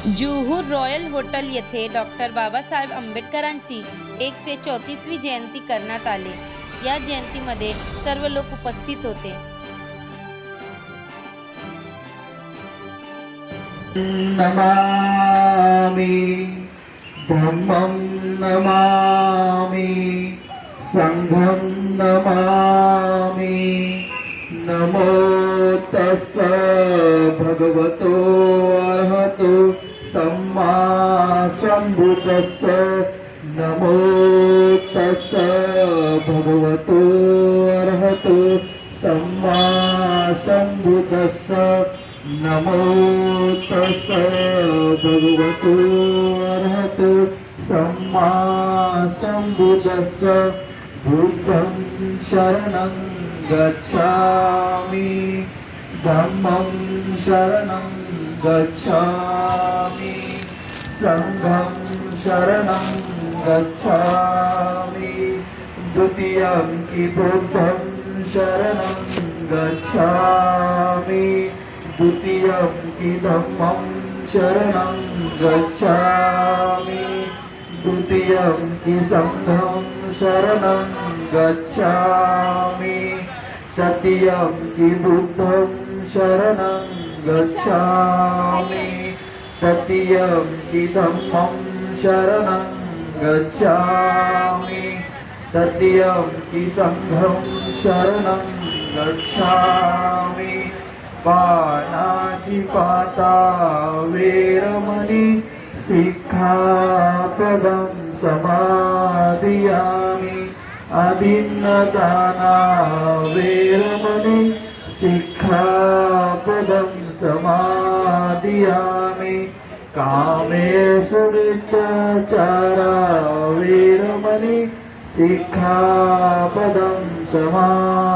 Juhu royal hotel येथे doctor Babasaheb आंबेडकरांची 134वी जयंती करण्यात आली। या जयंतीमध्ये सर्व लोक उपस्थित होते। नमामि धम्मं नमामि संघं नमामि। नमो तस्स भगवतो अरहतो सम्मा सम्बुद्धस्स। नमो तस्स भगवतो अरहतो सम्मा सम्बुद्धस्स। नमो तस्स भगवतो अरहतो सम्मा सम्बुद्धस्स। बुद्धं शरणं गच्छामि धम्मं शरणं गच्छामि संघं शरणं गच्छामि। द्वितीयं कि बुद्धं शरणं गच्छामि द्वितीयं कि धम्मं शरणं गच्छामि द्वितीयं कि संघं शरणं गच्छामि तृतीयं कि बुद्धं शरणं गच्छामि तृतीयं कि धम्मं शरणं गच्छामि तृतीयं कि संघं शरणं गच्छामि। पाणातिपाता वेरमणि सिक्खापदं समादियामि। अभिन्नदाना वेरमणि सिक्खापदं समादियामि। कामेषु मिथ्याचारा वेरमणि सिक्खापदं समादियामि।